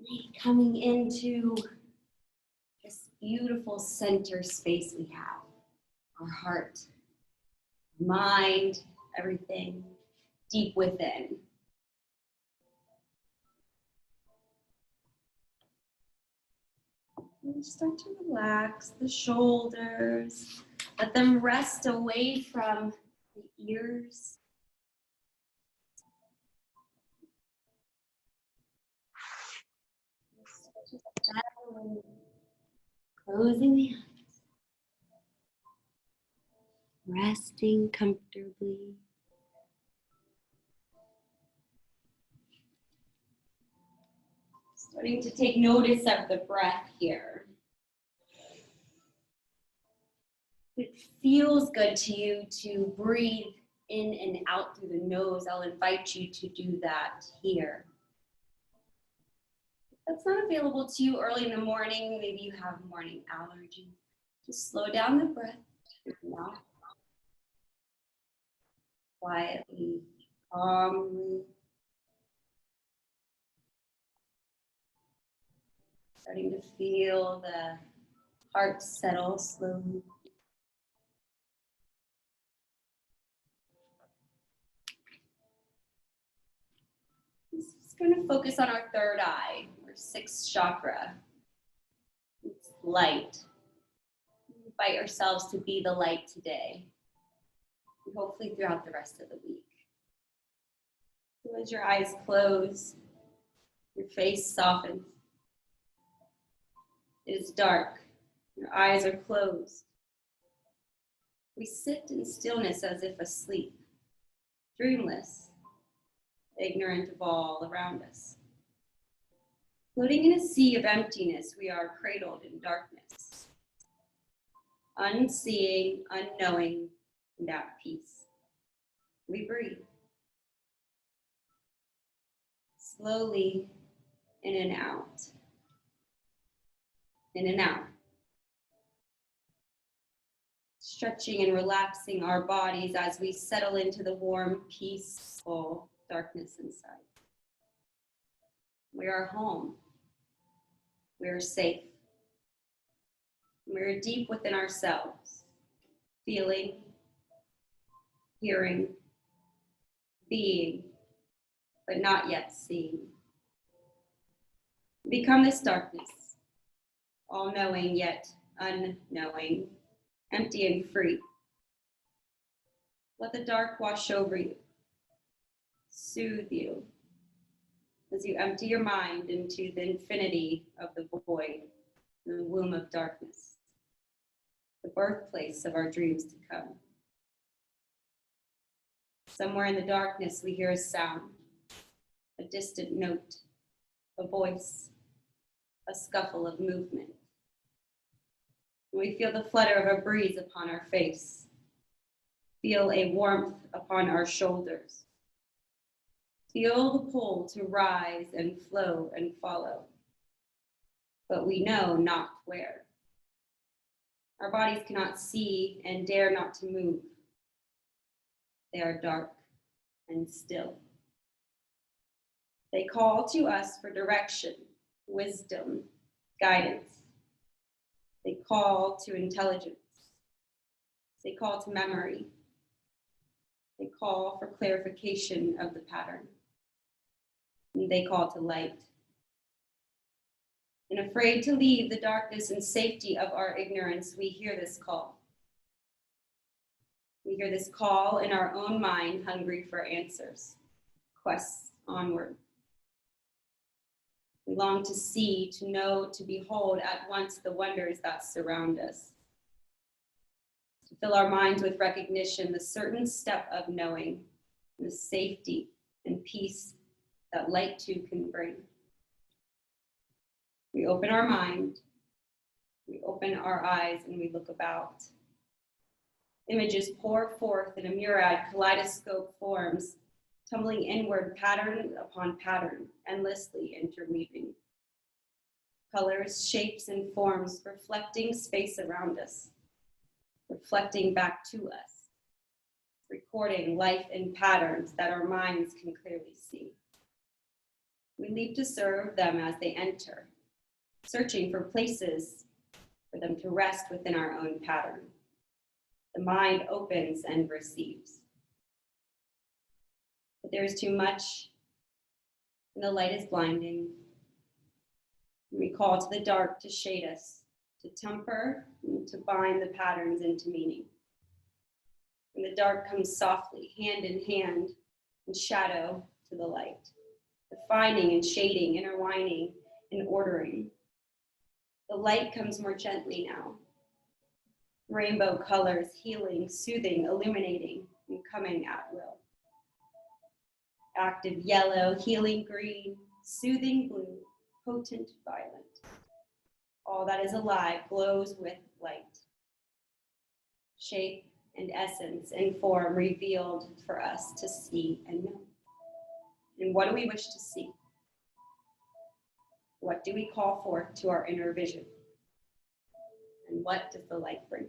Maybe coming into this beautiful center space we have, our heart, mind, everything deep within. And start to relax the shoulders. Let them rest away from the ears. Closing the eyes. Resting comfortably. Starting to take notice of the breath here. It feels good to you to breathe in and out through the nose. I'll invite you to do that here. If that's not available to you early in the morning, maybe you have morning allergies. Just slow down the breath. Quietly, calmly. Starting to feel the heart settle slowly. Just going to focus on our third eye, our sixth chakra. It's light. Invite yourselves to be the light today, and hopefully throughout the rest of the week. So as your eyes close, your face softens. It is dark. Your eyes are closed. We sit in stillness as if asleep, dreamless, ignorant of all around us. Floating in a sea of emptiness, we are cradled in darkness, unseeing, unknowing, and at peace. We breathe. Slowly, in and out. In and out. Stretching and relaxing our bodies as we settle into the warm, peaceful darkness inside. We are home. We are safe. We are deep within ourselves, feeling, hearing, being, but not yet seeing. Become this darkness, all-knowing yet unknowing, empty and free. Let the dark wash over you, soothe you, as you empty your mind into the infinity of the void, the womb of darkness, the birthplace of our dreams to come. Somewhere in the darkness, we hear a sound, a distant note, a voice, a scuffle of movement. We feel the flutter of a breeze upon our face, feel a warmth upon our shoulders, feel the pull to rise and flow and follow, but we know not where. Our bodies cannot see and dare not to move. They are dark and still. They call to us for direction, wisdom, guidance. They call to intelligence. They call to memory. They call for clarification of the pattern. And they call to light. And afraid to leave the darkness and safety of our ignorance, we hear this call. We hear this call in our own mind, hungry for answers, quests onward. We long to see, to know, to behold at once the wonders that surround us. To fill our minds with recognition, the certain step of knowing, the safety and peace that light too can bring. We open our mind, we open our eyes, and we look about. Images pour forth in a myriad kaleidoscope forms, tumbling inward pattern upon pattern, endlessly interweaving. Colors, shapes, and forms reflecting space around us, reflecting back to us, recording life in patterns that our minds can clearly see. We leap to serve them as they enter, searching for places for them to rest within our own pattern. The mind opens and receives. But there is too much, and the light is blinding. We call to the dark to shade us, to temper, and to bind the patterns into meaning. And the dark comes softly, hand in hand, in shadow to the light, defining and shading, intertwining and ordering. The light comes more gently now. Rainbow colors, healing, soothing, illuminating, and coming at will. Active yellow, healing green, soothing blue, potent violet. All that is alive glows with light. Shape and essence and form revealed for us to see and know. And what do we wish to see? What do we call forth to our inner vision? And what does the light bring?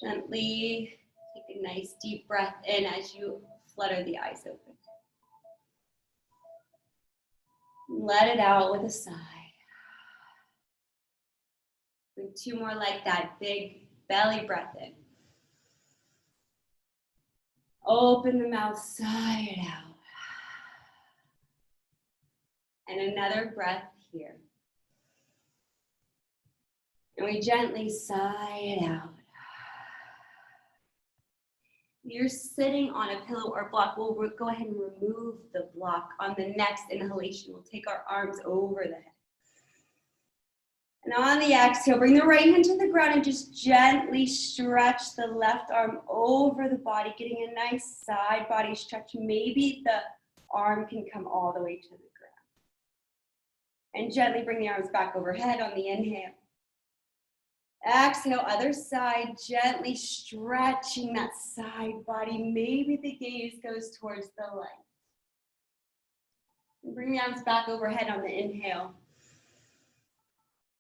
Gently take a nice deep breath in as you flutter the eyes open. Let it out with a sigh. Bring two more like that, big belly breath in. Open the mouth, sigh it out. And another breath here. And we gently sigh it out. You're sitting on a pillow or block. We'll go ahead and remove the block. On the next inhalation, we'll take our arms over the head. And on the exhale, bring the right hand to the ground and just gently stretch the left arm over the body, getting a nice side body stretch. Maybe the arm can come all the way to the ground. And gently bring the arms back overhead on the inhale. Exhale, other side, gently stretching that side body. Maybe the gaze goes towards the light. And bring the arms back overhead on the inhale.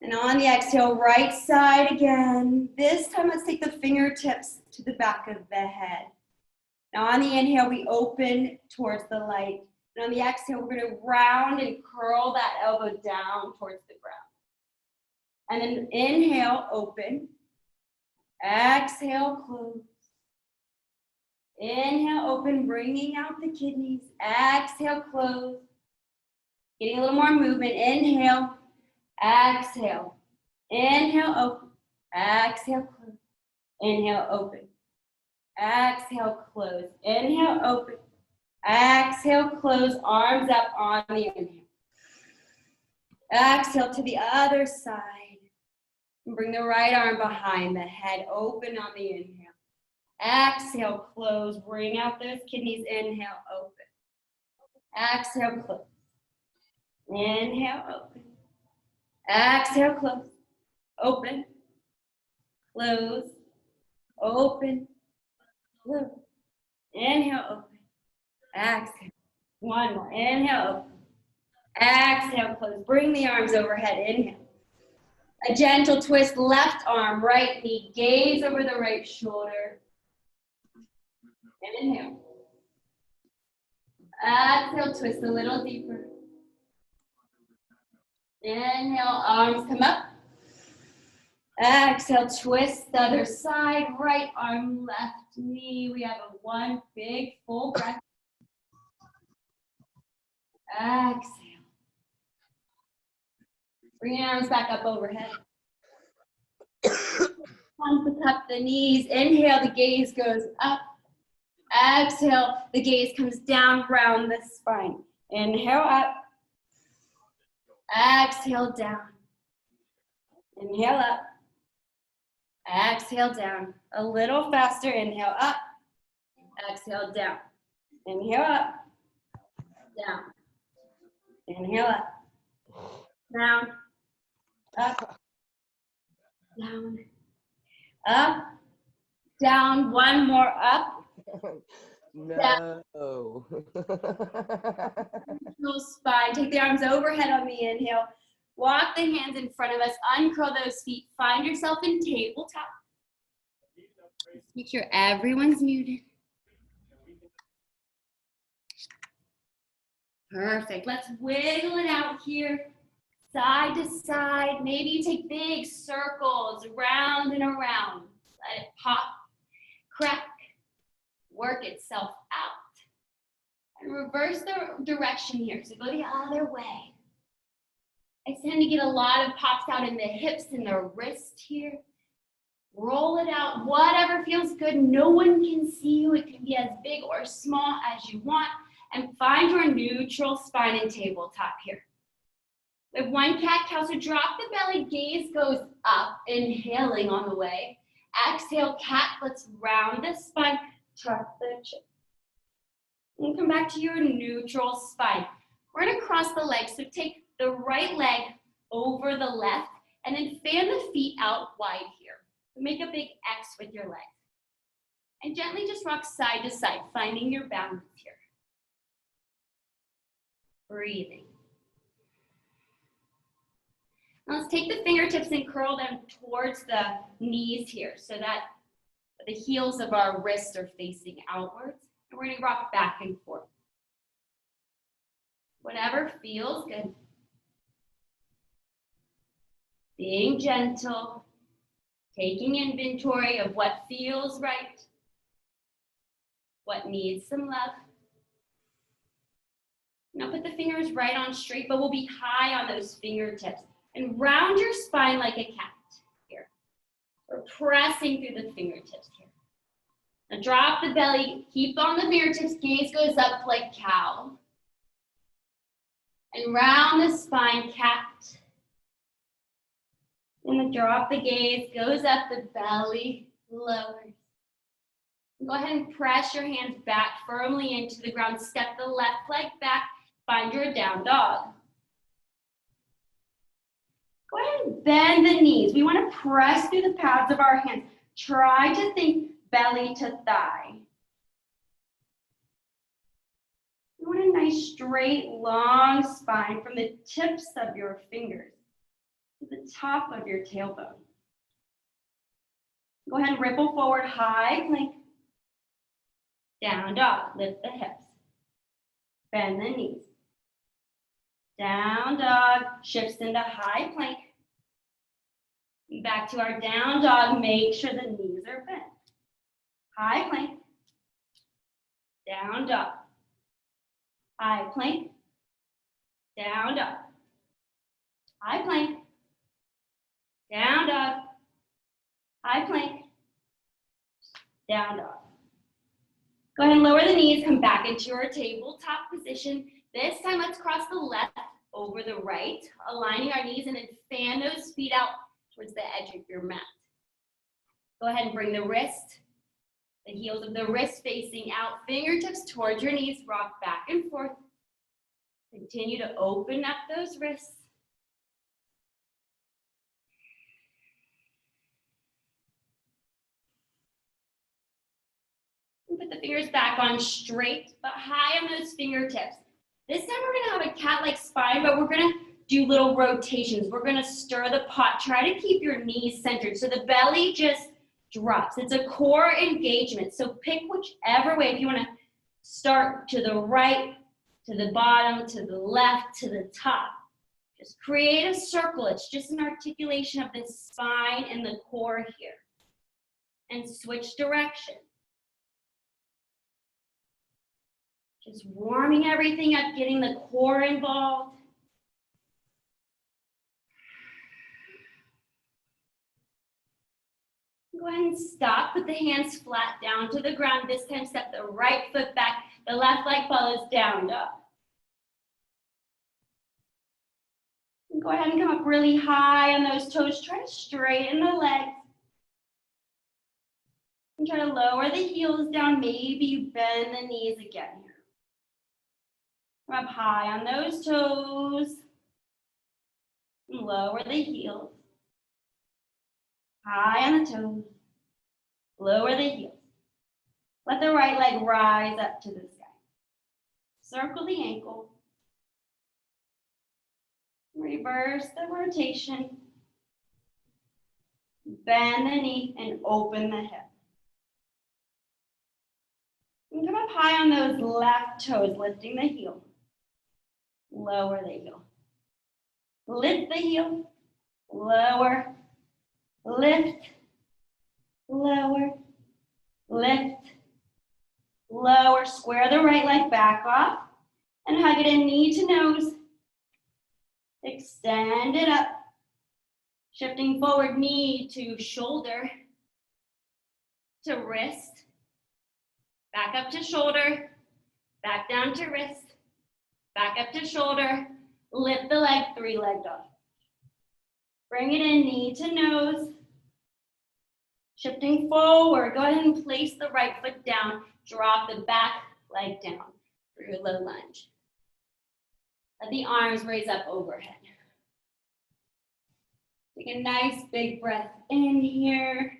And on the exhale, right side again. This time, let's take the fingertips to the back of the head. Now on the inhale, we open towards the light. And on the exhale, we're going to round and curl that elbow down towards the ground. And then inhale, open. Exhale, close. Inhale, open, bringing out the kidneys. Exhale, close. Getting a little more movement. Inhale, exhale. Inhale, open. Exhale, close. Inhale, open. Exhale, close. Inhale, open. Exhale, close. Arms up on the inhale. Exhale to the other side. And bring the right arm behind the head. Open on the inhale. Exhale, close. Bring out those kidneys. Inhale, open. Exhale, close. Inhale, open. Exhale, close. Open. Close. Open. Close. Inhale, open. Exhale. One more. Inhale, open. Exhale, close. Bring the arms overhead. Inhale. A gentle twist, left arm, right knee, gaze over the right shoulder. And inhale. Exhale, twist a little deeper. Inhale, arms come up. Exhale, twist the other side, right arm, left knee. We have a one big full breath. Exhale. Bring your arms back up overhead. Time to tuck the knees. Inhale, the gaze goes up. Exhale, the gaze comes down, round the spine. Inhale, up. Exhale, down. Inhale, up. Exhale, down. A little faster. Inhale, up. Exhale, down. Inhale, up. Down. Inhale, up. Down. Up. Down. Up. Down. One more. Up. No. Little spine. Take the arms overhead on the inhale. Walk the hands in front of us. Uncurl those feet. Find yourself in tabletop. Make sure everyone's muted. Perfect. Let's wiggle it out here, side to side. Maybe you take big circles round and around. Let it pop, crack, work itself out. And reverse the direction here. So go the other way. I tend to get a lot of pops out in the hips and the wrist here. Roll it out, whatever feels good. No one can see you. It can be as big or small as you want. And find your neutral spine and tabletop here. We have one cat-cow, so drop the belly, gaze goes up, inhaling on the way. Exhale, cat, let's round the spine, tuck the chin. And come back to your neutral spine. We're gonna cross the legs, so take the right leg over the left, and then fan the feet out wide here. Make a big X with your legs. And gently just rock side to side, finding your balance here. Breathing. Now let's take the fingertips and curl them towards the knees here so that the heels of our wrists are facing outwards. And we're gonna rock back and forth. Whatever feels good. Being gentle. Taking inventory of what feels right, what needs some love. Now put the fingers right on straight, but we'll be high on those fingertips. And round your spine like a cat here. We're pressing through the fingertips here. Now drop the belly, keep on the fingertips, gaze goes up like cow. And round the spine, cat. And then drop the gaze, goes up the belly, lowers. Go ahead and press your hands back firmly into the ground. Step the left leg back, find your down dog. Go ahead and bend the knees. We want to press through the pads of our hands. Try to think belly to thigh. You want a nice straight, long spine from the tips of your fingers to the top of your tailbone. Go ahead and ripple forward, high plank. Down dog, lift the hips. Bend the knees. Down dog, shifts into high plank. Back to our down dog, make sure the knees are bent. High plank. Down dog. High plank. Down dog. High plank. Down dog, high plank, down dog. Go ahead and lower the knees, come back into your tabletop position. This time let's cross the left over the right, aligning our knees and then fan those feet out towards the edge of your mat. Go ahead and bring the heels of the wrist facing out, fingertips towards your knees, rock back and forth. Continue to open up those wrists. Put the fingers back on straight, but high on those fingertips. This time we're gonna have a cat-like spine, but we're gonna do little rotations. We're gonna stir the pot. Try to keep your knees centered so the belly just drops. It's a core engagement, so pick whichever way. If you wanna start to the right, to the bottom, to the left, to the top. Just create a circle. It's just an articulation of the spine and the core here. And switch direction. Just warming everything up, getting the core involved. Go ahead and stop, put the hands flat down to the ground. This time step the right foot back, the left leg follows down dog. And go ahead and come up really high on those toes. Try to straighten the legs. And try to lower the heels down. Maybe you bend the knees again here. Come up high on those toes. And lower the heels. High on the toes. Lower the heels. Let the right leg rise up to the sky. Circle the ankle. Reverse the rotation. Bend the knee and open the hip. And come up high on those left toes, lifting the heel. lower the heel. Lift the heel, lower, lift, lower, lift, lower. Square the right leg back off and hug it in, knee to nose. Extend it up. Shifting forward, knee to shoulder, to wrist, back up to shoulder, back down to wrist, back up to shoulder, lift the leg, 3-leg dog. Bring it in, knee to nose. Shifting forward, go ahead and place the right foot down, drop the back leg down for your low lunge. Let the arms raise up overhead. Take a nice big breath in here.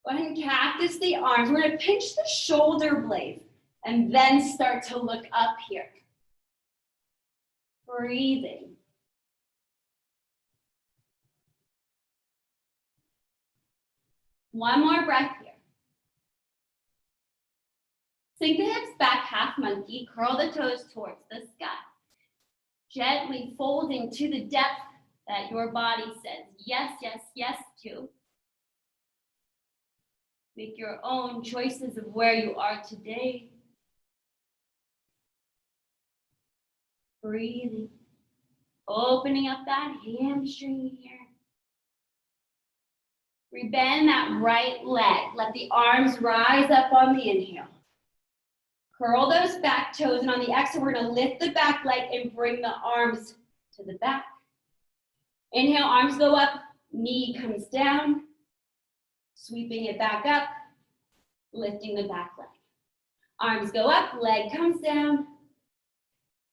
Go ahead and cactus the arms. We're gonna pinch the shoulder blades and then start to look up here. Breathing. One more breath here. Sink the hips back, half monkey. Curl the toes towards the sky. Gently folding to the depth that your body says yes, yes, yes to. Make your own choices of where you are today. Breathing. Opening up that hamstring here. Rebend that right leg. Let the arms rise up on the inhale. Curl those back toes, and on the exhale, we're gonna lift the back leg and bring the arms to the back. Inhale, arms go up, knee comes down, sweeping it back up, lifting the back leg. Arms go up, leg comes down,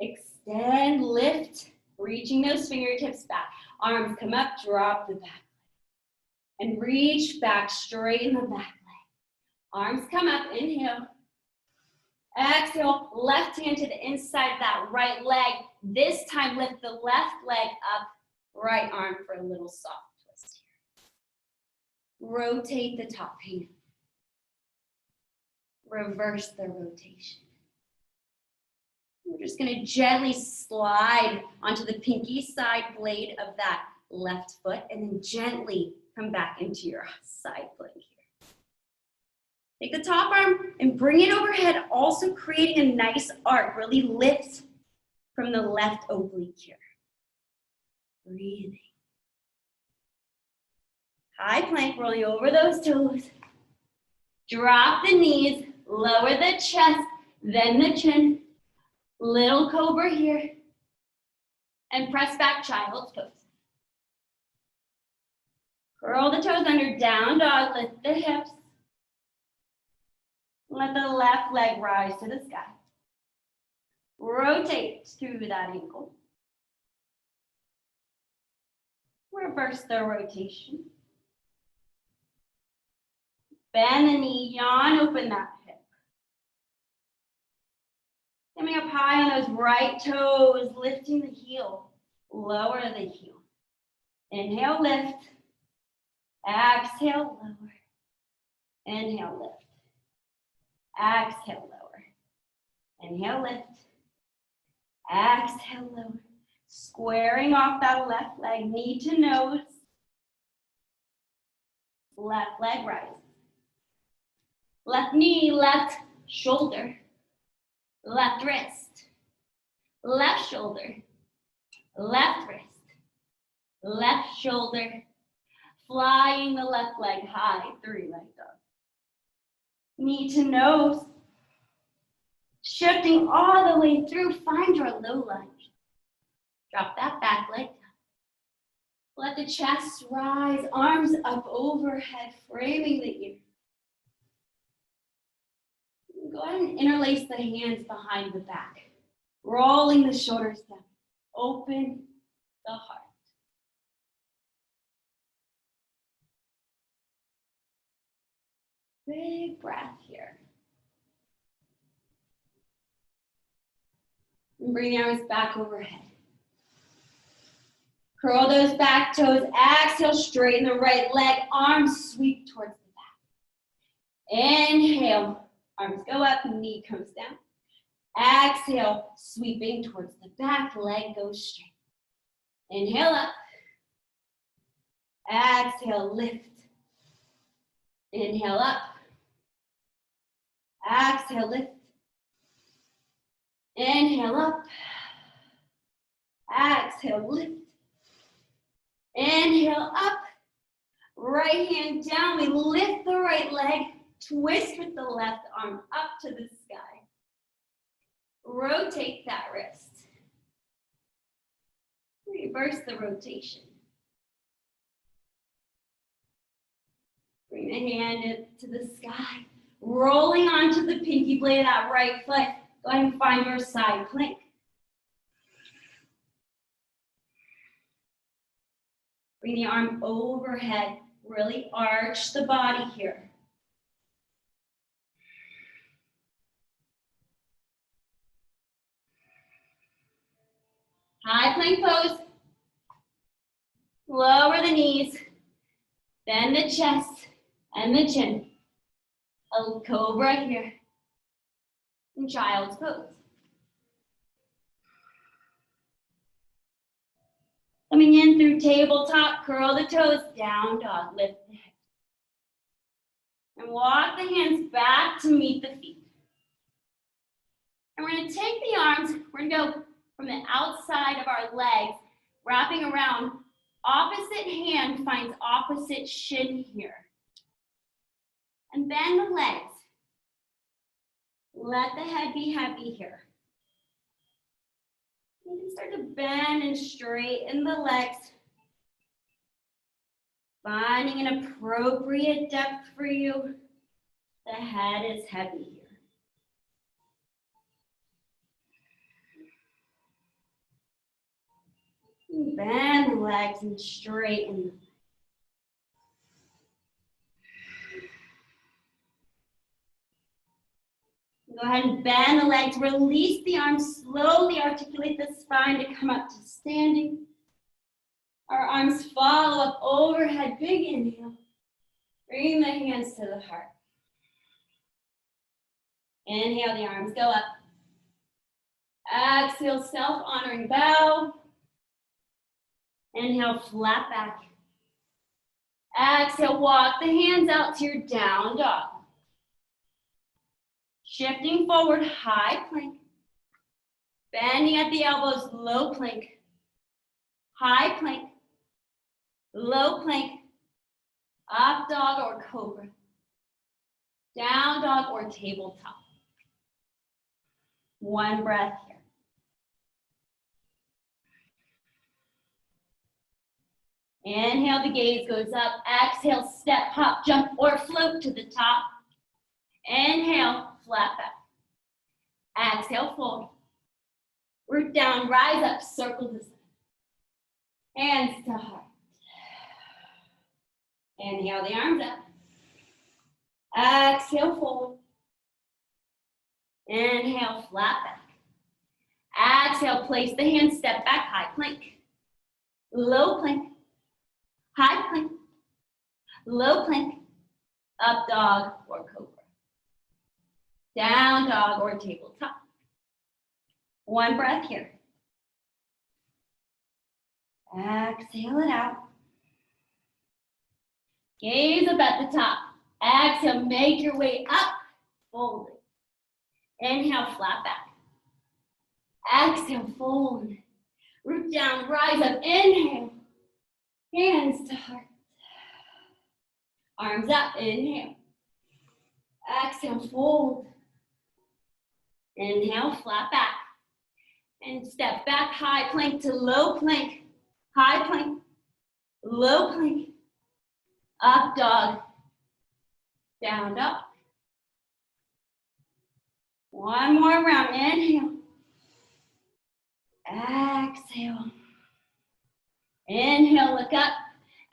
extend, lift, reaching those fingertips back. Arms come up, drop the back leg, and reach back, straighten the back leg. Arms come up, inhale. Exhale, left hand to the inside of that right leg. This time, lift the left leg up, right arm for a little soft twist here. Rotate the top hand. Reverse the rotation. We're just gonna gently slide onto the pinky side blade of that left foot and then gently come back into your side plank here. Take the top arm and bring it overhead, also creating a nice arc. Really lift from the left oblique here. Breathing. High plank, rolling over those toes. Drop the knees, lower the chest, then the chin. Little cobra here. And press back, child's pose. Curl the toes under, down dog, lift the hips. Let the left leg rise to the sky. Rotate through that ankle. Reverse the rotation. Bend the knee, yawn, open that hip. Coming up high on those right toes, lifting the heel, lower the heel. Inhale, lift. Exhale, lower. Inhale, lift. Exhale, lower. Inhale, lift. Exhale, lower. Squaring off that left leg, knee to nose. Left leg rises. Left knee, left shoulder. Left wrist. Left shoulder. Left wrist. Left shoulder. Flying the left leg high, 3-leg dog. Knee to nose. Shifting all the way through, find your low lunge. Drop that back leg down. Let the chest rise, arms up overhead, framing the ear. Go ahead and interlace the hands behind the back, rolling the shoulders down. Open the heart. Big breath here. And bring the arms back overhead. Curl those back toes. Exhale, straighten the right leg. Arms sweep towards the back. Inhale. Arms go up, knee comes down. Exhale, sweeping towards the back, leg goes straight. Inhale up. Exhale, lift. Inhale up. Exhale, lift. Inhale up. Exhale, lift. Inhale up. Right hand down. We lift the right leg. Twist with the left arm up to the sky. Rotate that wrist. Reverse the rotation. Bring the hand up to the sky. Rolling onto the pinky blade of that right foot. Go ahead and find your side plank. Bring the arm overhead. Really arch the body here. High plank pose. Lower the knees. Bend the chest and the chin. A cobra here. And child's pose. Coming in through tabletop, curl the toes, down dog, lift the head. And walk the hands back to meet the feet. And we're gonna take the arms, we're gonna go from the outside of our legs, wrapping around. Opposite hand finds opposite shin here. And bend the legs. Let the head be heavy here. You can start to bend and straighten the legs. Finding an appropriate depth for you. The head is heavy here. Bend the legs and straighten them. Go ahead and bend the legs, release the arms, slowly articulate the spine to come up to standing. Our arms follow up overhead, big inhale. Bring the hands to the heart. Inhale, the arms go up. Exhale, self-honoring bow. Inhale, flat back. Exhale, walk the hands out to your down dog. Shifting forward, high plank. Bending at the elbows, low plank. High plank. Low plank. Up dog or cobra. Down dog or tabletop. One breath here. Inhale, the gaze goes up. Exhale, step, hop, jump, or float to the top. Inhale, flat back. Exhale, fold. Root down, rise up, circle the sun. Hands to heart. Inhale, the arms up. Exhale, fold. Inhale, flat back. Exhale, place the hands, step back, high plank. Low plank. High plank, low plank, up dog or cobra. Down dog or tabletop. One breath here. Exhale it out. Gaze up at the top. Exhale, make your way up, fold it. Inhale, flat back. Exhale, fold. Root down, rise up, inhale. Hands to heart. Arms up, inhale. Exhale, fold. Inhale, flat back. And step back, high plank to low plank. High plank, low plank. Up dog, down dog. One more round, inhale. Exhale. Inhale, look up.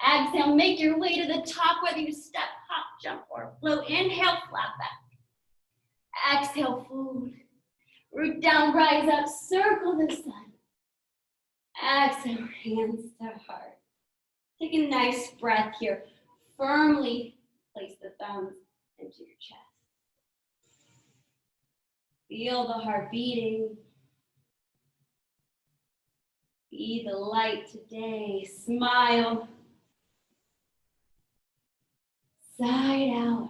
Exhale, make your way to the top, whether you step, hop, jump, or float. Inhale, flat back. Exhale, fold. Root down, rise up, circle the sun. Exhale, hands to heart. Take a nice breath here. Firmly place the thumbs into your chest. Feel the heart beating. Be the light today. Smile. Side out.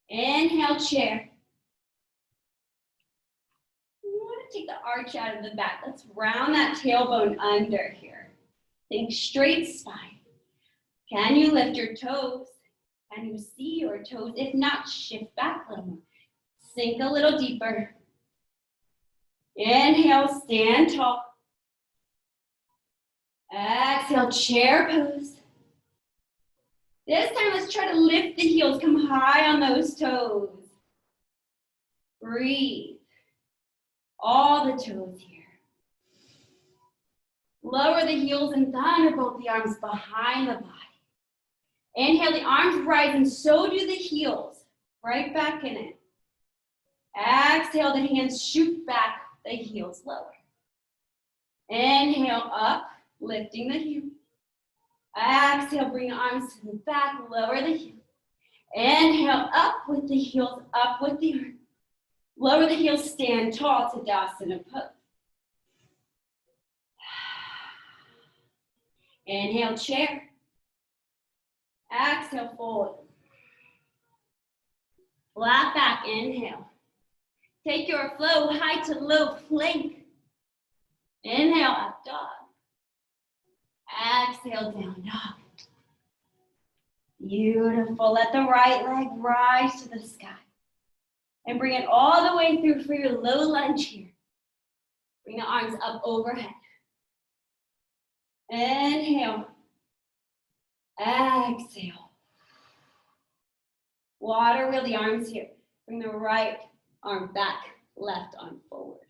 Inhale, chair. You want to take the arch out of the back. Let's round that tailbone under here. Think straight spine. Can you lift your toes? Can you see your toes? If not, shift back a little more. Sink a little deeper. Inhale, stand tall. Exhale, chair pose. This time, let's try to lift the heels. Come high on those toes. Breathe. All the toes here. Lower the heels and thunderbolt the arms behind the body. Inhale, the arms rise, and so do the heels. Right back in it. Exhale, the hands shoot back, the heels lower. Inhale, up, lifting the heel. Exhale, bring the arms to the back, lower the heel. Inhale, up with the heels, up with the arms. Lower the heels, stand tall to Tadasana pose. Inhale, chair. Exhale, fold. Flat back, inhale. Take your flow high to low plank. Inhale, up dog. Exhale, down dog. Beautiful. Let the right leg rise to the sky. And bring it all the way through for your low lunge here. Bring the arms up overhead. Inhale. Exhale. Water wheel the arms here. Bring the right arm back, left arm forward.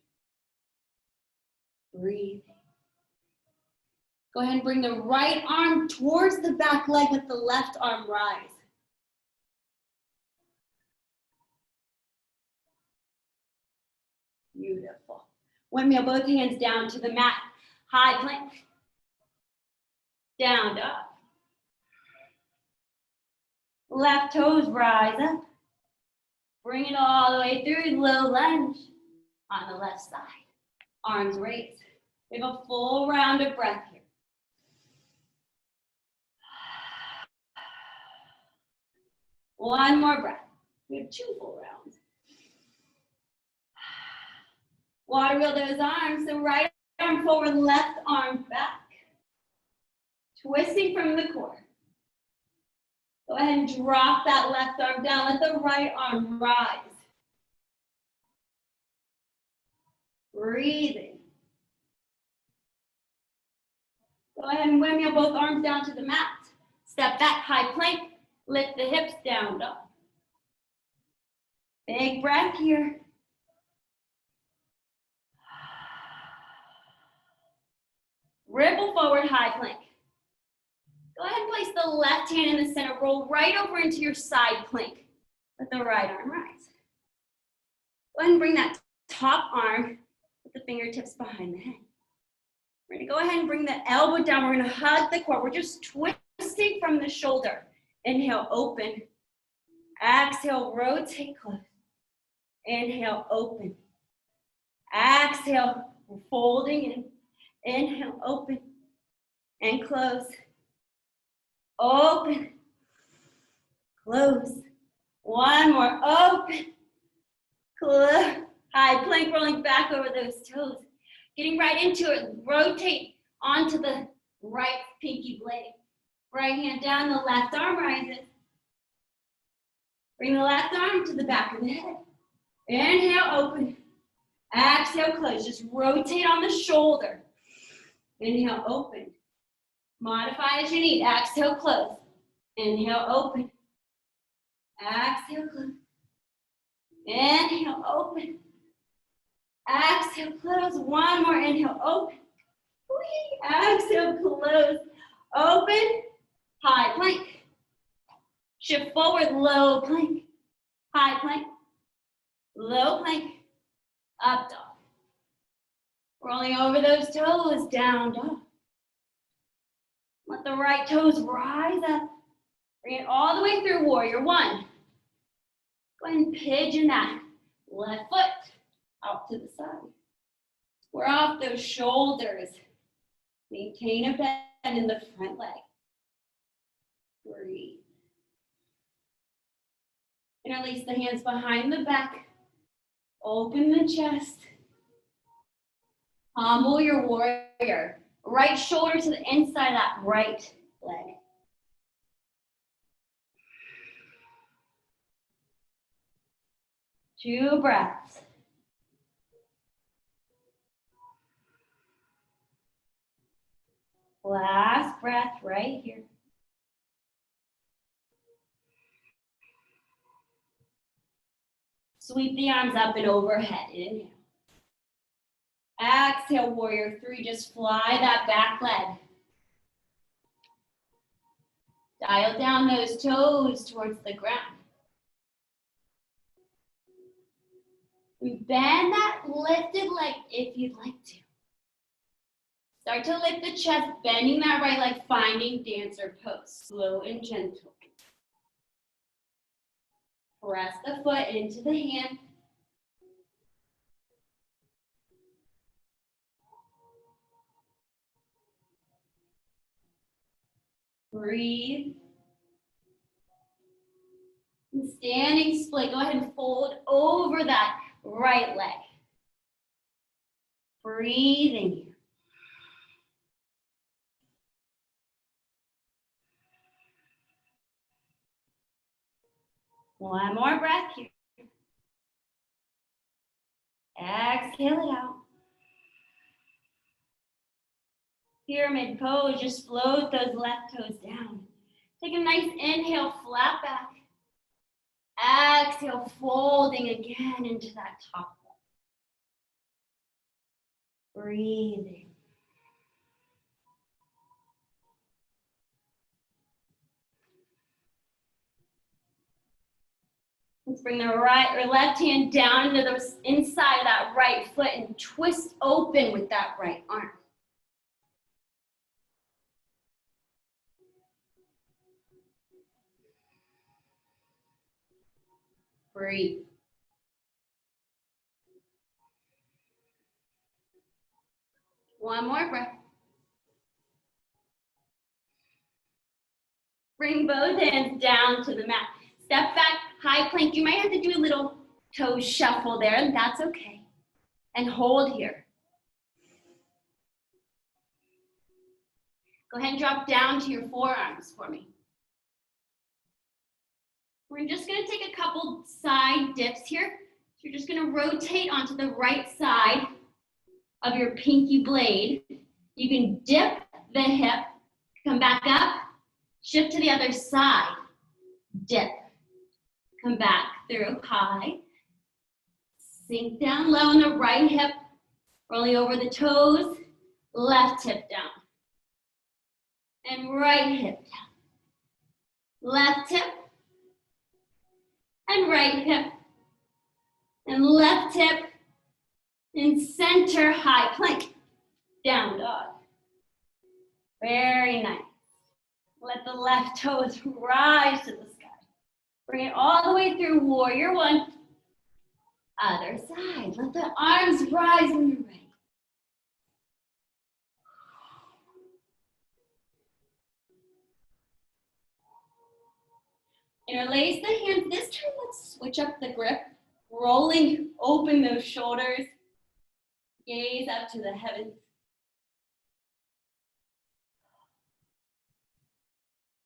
Breathe. Go ahead and bring the right arm towards the back leg with the left arm rise. Beautiful. Windmill both hands down to the mat. High plank. Down dog. Left toes rise up. Bring it all the way through, low lunge on the left side. Arms raised. We have a full round of breath here. One more breath. We have 2 full rounds. Water wheel those arms, so right arm forward, left arm back. Twisting from the core. Go ahead and drop that left arm down. Let the right arm rise. Breathing. Go ahead and windmill both arms down to the mat. Step back, high plank. Lift the hips down, dog. Big breath here. Ripple forward, high plank. Go ahead and place the left hand in the center. Roll right over into your side plank. Let the right arm rise. Go ahead and bring that top arm with the fingertips behind the head. We're going to go ahead and bring the elbow down. We're going to hug the core. We're just twisting from the shoulder. Inhale, open. Exhale, rotate close. Inhale, open. Exhale, folding in. Inhale, open and close. Open, close. One more, open, close. High plank, rolling back over those toes. Getting right into it, rotate onto the right pinky blade. Right hand down, the left arm rises. Bring the left arm to the back of the head. Inhale, open. Exhale, close. Just rotate on the shoulder. Inhale, open. Modify as you need. Exhale, close. Inhale, open. Exhale, close. Inhale, open. Exhale, close. One more. Inhale, open. Exhale, close. Open. High plank. Shift forward, low plank. High plank. Low plank. Up dog. Rolling over those toes, down dog. Let the right toes rise up. Bring it all the way through warrior one. Go ahead and pigeon that left foot out to the side. We're off those shoulders. Maintain a bend in the front leg. Breathe. Interlace the hands behind the back. Open the chest. Humble your warrior. Right shoulder to the inside of that right leg. Two breaths. Last breath right here. Sweep the arms up and overhead. Inhale. Exhale, warrior three. Just fly that back leg. Dial down those toes towards the ground. And bend that lifted leg if you'd like to. Start to lift the chest, bending that right leg, finding dancer pose. Slow and gentle. Press the foot into the hand. Breathe. And standing split, go ahead and fold over that right leg. Breathing here. One more breath here. Exhale it out. Pyramid pose, just float those left toes down. Take a nice inhale, flat back. Exhale, folding again into that top leg. Breathing. Let's bring the right or left hand down into the inside of that right foot and twist open with that right arm. Breathe. One more breath. Bring both hands down to the mat. Step back, high plank. You might have to do a little toe shuffle there, and that's okay. And hold here. Go ahead and drop down to your forearms for me. We're just gonna take a couple side dips here. So you're just gonna rotate onto the right side of your pinky blade. You can dip the hip, come back up, shift to the other side, dip, come back through high, sink down low on the right hip, rolling over the toes, left hip down, and right hip down, left hip, and right hip, and left hip, and center high plank, down dog. Very nice. Let the left toes rise to the sky. Bring it all the way through warrior one. Other side. Let the arms rise when you're ready. Interlace the hands. This time, let's switch up the grip. Rolling open those shoulders. Gaze up to the heavens.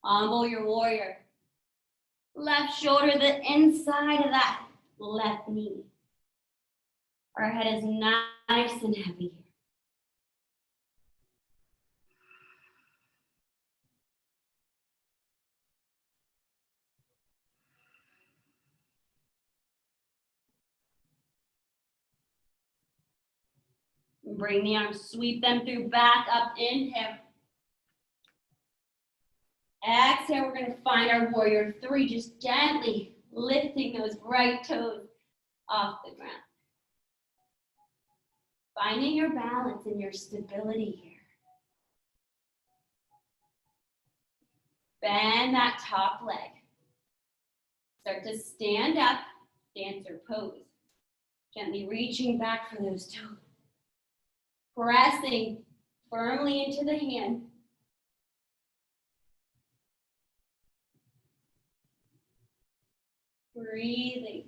Humble your warrior. Left shoulder, the inside of that left knee. Our head is nice and heavy here. Bring the arms, sweep them through, back up, inhale. Exhale, we're gonna find our warrior three, just gently lifting those right toes off the ground. Finding your balance and your stability here. Bend that top leg. Start to stand up, dancer pose. Gently reaching back for those toes. Pressing firmly into the hand. Breathing.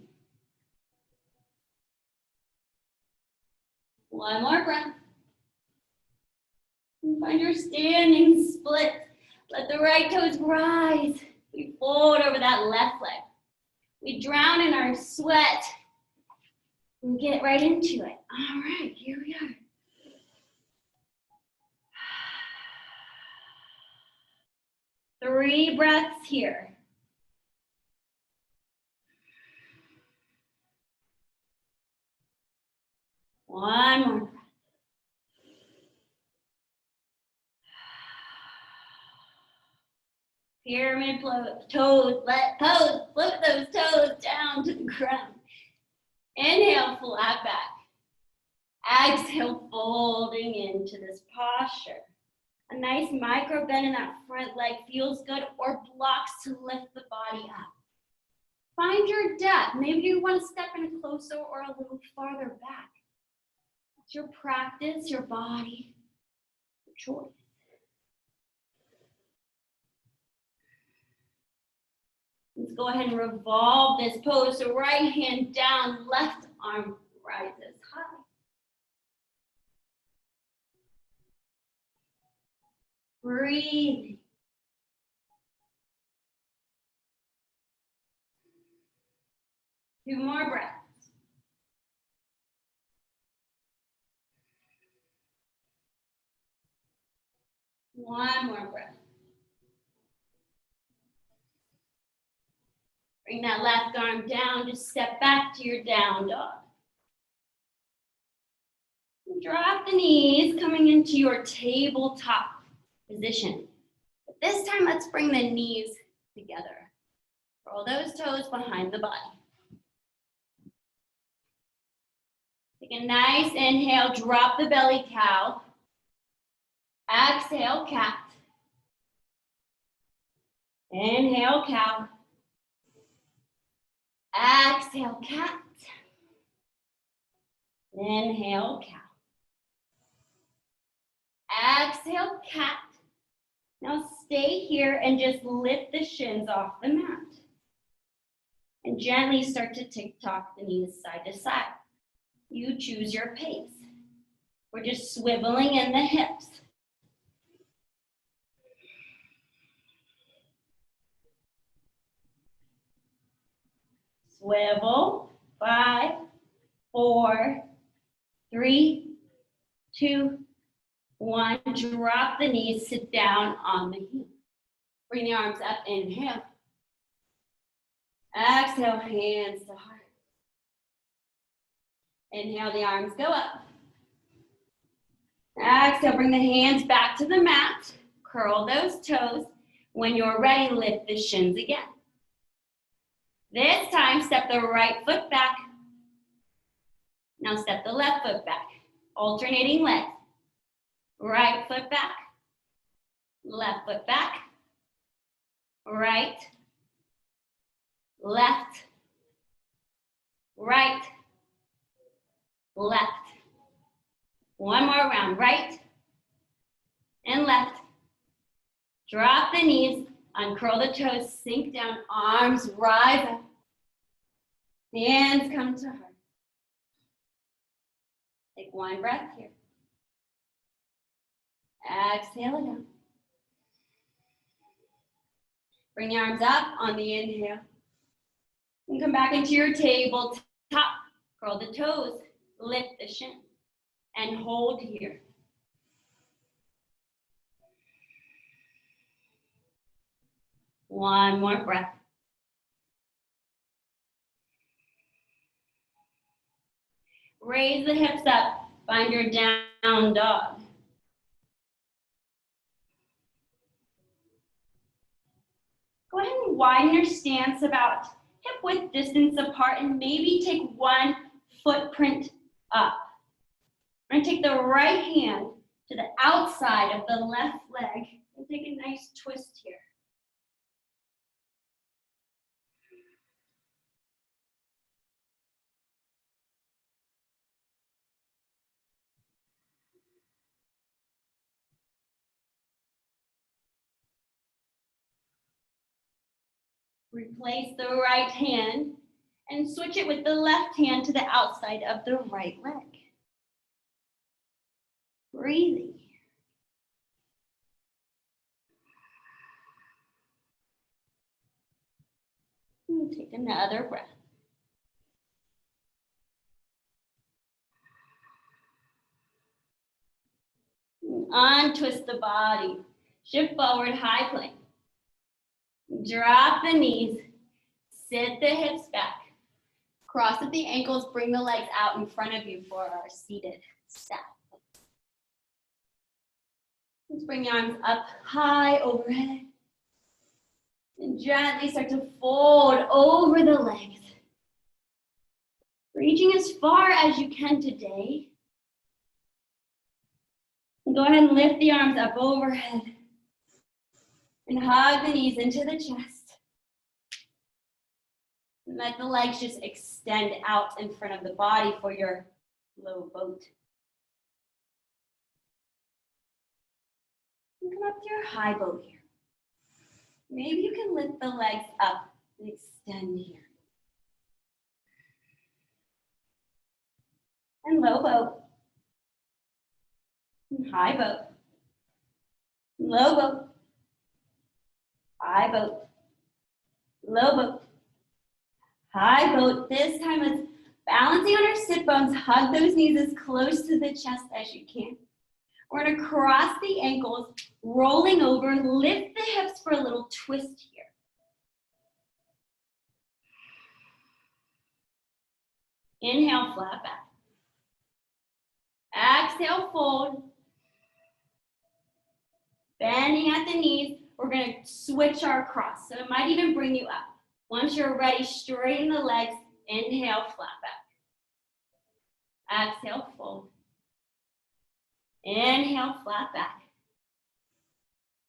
One more breath. And find your standing split. Let the right toes rise. We fold over that left leg. We drown in our sweat. And get right into it. All right, here we are. 3 breaths here. One more breath. Pyramid toes, float those toes down to the ground. Inhale, flat back. Exhale, folding into this posture. A nice micro bend in that front leg feels good, or blocks to lift the body up. Find your depth. Maybe you want to step in closer or a little farther back. It's your practice, your body, your choice. Let's go ahead and revolve this pose. So right hand down, left arm rises high. Breathing. Two more breaths. One more breath. Bring that left arm down, just step back to your down dog. Drop the knees, coming into your tabletop position. But this time, let's bring the knees together. Roll those toes behind the body. Take a nice inhale, drop the belly cow. Exhale, cat. Inhale, cow. Exhale, cat. Inhale, cow. Exhale, cat. Now stay here and just lift the shins off the mat. And gently start to tick-tock the knees side to side. You choose your pace. We're just swiveling in the hips. Swivel. 5, 4, 3, 2, 1. Drop the knees, sit down on the heel. Bring the arms up, inhale. Exhale, hands to heart. Inhale, the arms go up. Exhale, bring the hands back to the mat. Curl those toes. When you're ready, lift the shins again. This time, step the right foot back. Now step the left foot back. Alternating legs. Right foot back. Left foot back. Right. Left. Right. Left. One more round. Right and left. Drop the knees. Uncurl the toes, sink down, arms rise up. Hands come to heart. Take one breath here. Exhale down. Bring the arms up on the inhale. And come back into your tabletop. Curl the toes, lift the shin, and hold here. One more breath. Raise the hips up. Find your down dog. Go ahead and widen your stance about hip width distance apart and maybe take one footprint up. We're going to take the right hand to the outside of the left leg and take a nice twist here. Replace the right hand and switch it with the left hand to the outside of the right leg. Breathing. And take another breath. Untwist the body. Shift forward, high plank. Drop the knees. Sit the hips back. Cross at the ankles. Bring the legs out in front of you for our seated step. Let's bring the arms up high overhead. And gently start to fold over the legs. Reaching as far as you can today. And go ahead and lift the arms up overhead. And hug the knees into the chest. And let the legs just extend out in front of the body for your low boat. And come up to your high boat here. Maybe you can lift the legs up and extend here. And low boat. And high boat. Low boat. High boat. Low boat. High boat. This time let's balancing on our sit bones. Hug those knees as close to the chest as you can. We're going to cross the ankles, rolling over, lift the hips for a little twist here. Inhale, flat back. Exhale, fold. Bending at the knees, we're going to switch our cross. So it might even bring you up. Once you're ready, straighten the legs. Inhale, flat back. Exhale, fold. Inhale, flat back.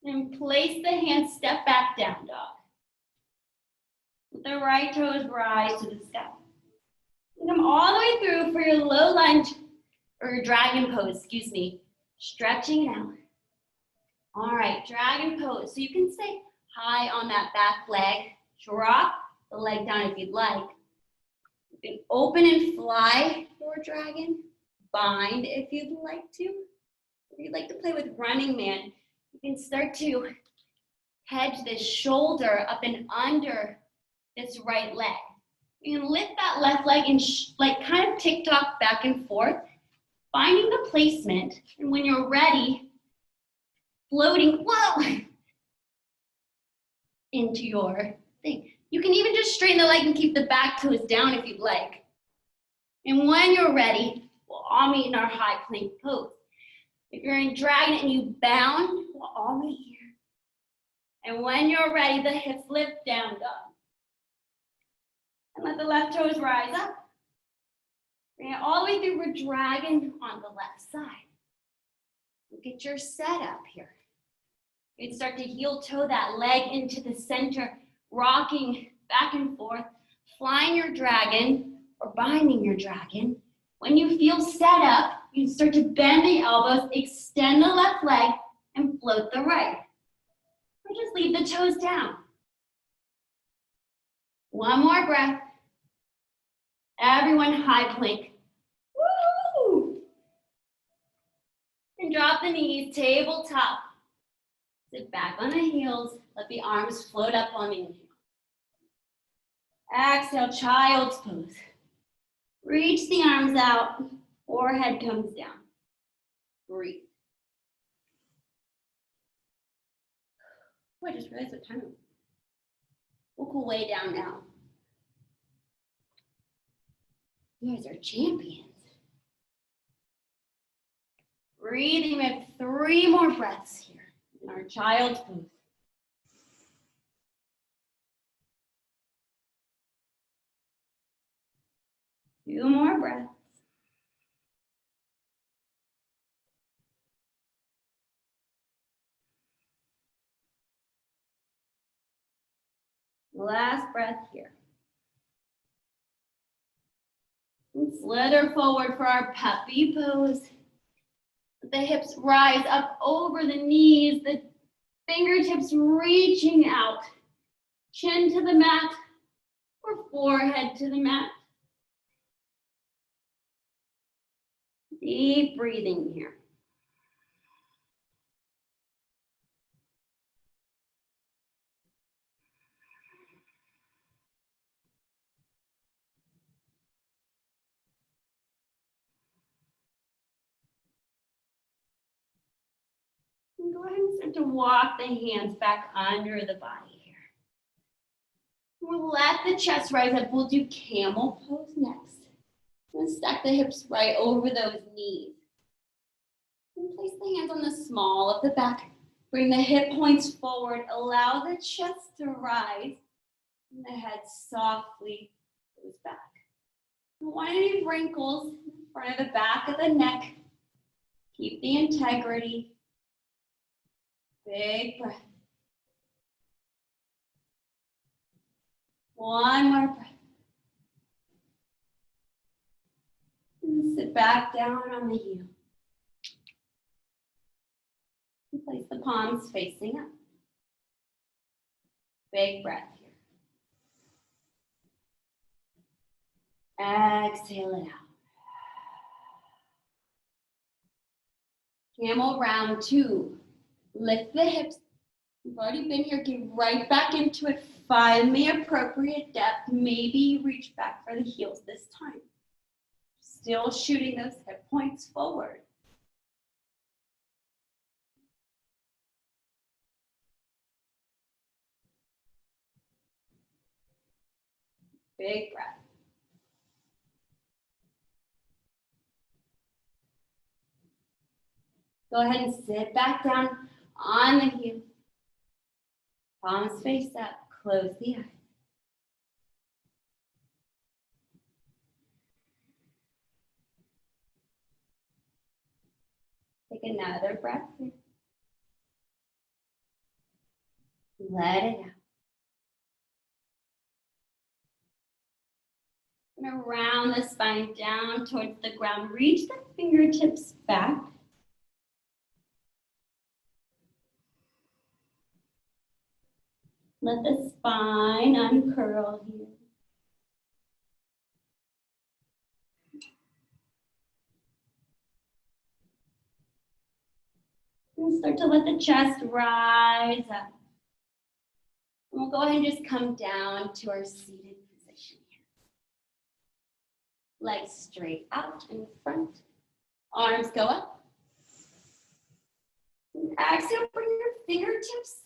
And place the hands, step back, down dog. Let the right toes rise to the sky. And come all the way through for your low lunge, or your dragon pose, excuse me. Stretching it out. All right, dragon pose. So you can stay high on that back leg. Drop the leg down if you'd like. You can open and fly your dragon. Bind if you'd like to. If you'd like to play with running man, you can start to hedge this shoulder up and under this right leg. You can lift that left leg and like kind of tick-tock back and forth, finding the placement. And when you're ready, floating, whoa, into your thing. You can even just straighten the leg and keep the back toes down if you'd like. And when you're ready, we'll all meet in our high plank pose. If you're in dragon and you bound, we'll all meet here. And when you're ready, the hips lift down dog. And let the left toes rise up. Bring it all the way through for dragon on the left side. Get your setup here. You can start to heel toe that leg into the center, rocking back and forth, flying your dragon or binding your dragon. When you feel set up, you can start to bend the elbows, extend the left leg, and float the right. Or just leave the toes down. One more breath. Everyone high plank. Woo! And drop the knees, tabletop. Sit back on the heels. Let the arms float up on the inhale. Exhale, child's pose. Reach the arms out. Forehead comes down. Breathe. Oh, I just realized what time it is. We'll cool way down now. You guys are champions. Breathing, we have 3 more breaths here in our child's pose. Two more breaths. Last breath here. And slither forward for our puppy pose. Let the hips rise up over the knees, the fingertips reaching out. chin to the mat or forehead to the mat. Deep breathing here. And go ahead and start to walk the hands back under the body here. We'll let the chest rise up. We'll do camel pose next. And stack the hips right over those knees. And place the hands on the small of the back. Bring the hip points forward. Allow the chest to rise. And the head softly goes back. Don't want any wrinkles in front of the back of the neck. Keep the integrity. Big breath. One more breath. And sit back down on the heel. And place the palms facing up. Big breath here. Exhale it out. Camel round 2. Lift the hips. You've already been here. Get right back into it. Find the appropriate depth. Maybe reach back for the heels this time. Still shooting those hip points forward. Big breath. Go ahead and sit back down on the heel. Palms face up. Close the eyes. Take another breath here. Let it out. And around the spine, down towards the ground. Reach the fingertips back. Let the spine uncurl here. And start to let the chest rise up. And we'll go ahead and just come down to our seated position here. Legs straight out in front. Arms go up. And exhale, bring your fingertips.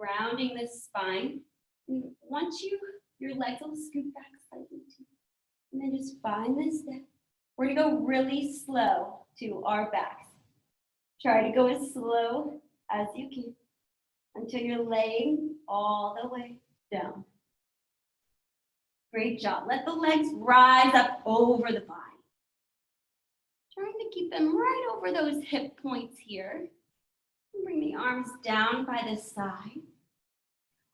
Rounding the spine. And once your legs will scoot back slightly too. And then just find this step. We're gonna go really slow to our backs. Try to go as slow as you can until you're laying all the way down. Great job. Let the legs rise up over the body. Trying to keep them right over those hip points here. Bring the arms down by the side.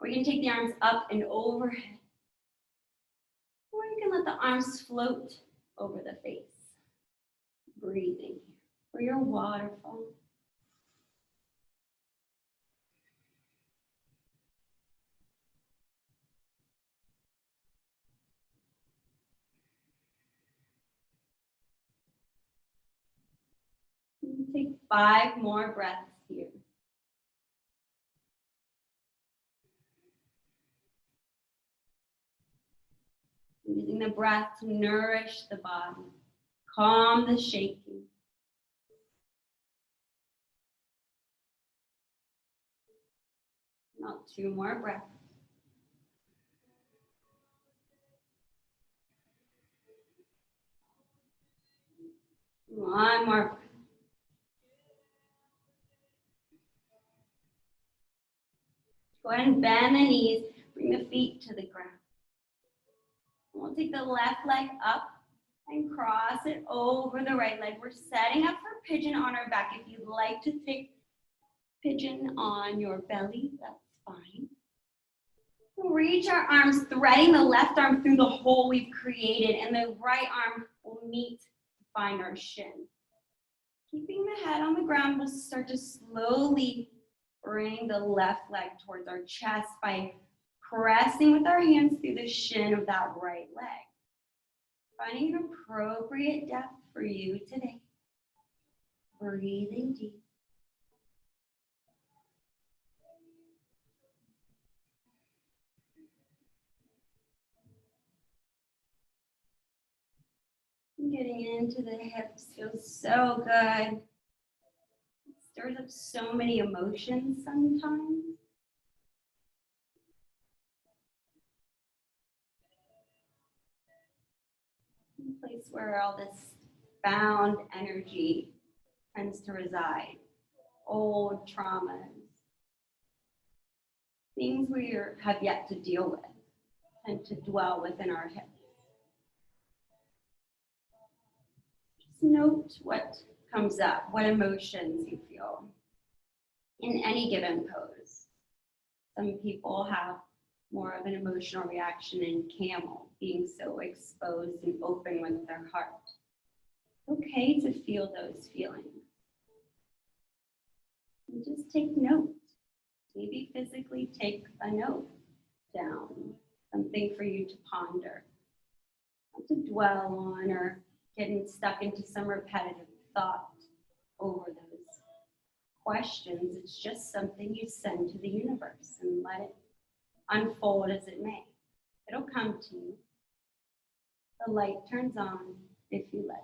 Or you can take the arms up and overhead. Or you can let the arms float over the face. Breathing for your waterfall. Take 5 more breaths here. Using the breath to nourish the body, calm the shaking. Now 2 more breaths. One more breath. Go ahead and bend the knees, bring the feet to the ground. We'll take the left leg up and cross it over the right leg. We're setting up for pigeon on our back. If you'd like to take pigeon on your belly, that's fine. We'll reach our arms, threading the left arm through the hole we've created, and the right arm will meet to find our shin. Keeping the head on the ground, we'll start to slowly bring the left leg towards our chest by pressing with our hands through the shin of that right leg. Finding an appropriate depth for you today. Breathing deep. Getting into the hips feels so good. It stirs up so many emotions sometimes. A place where all this bound energy tends to reside. Old traumas. Things we have yet to deal with tend to dwell within our hips. Note what comes up, what emotions you feel in any given pose. Some people have more of an emotional reaction in camel, being so exposed and open with their heart. It's okay to feel those feelings. And just take note. Maybe physically take a note down, something for you to ponder, not to dwell on or getting stuck into some repetitive thought over those questions. It's just something you send to the universe and let it unfold as it may. It'll come to you. The light turns on if you let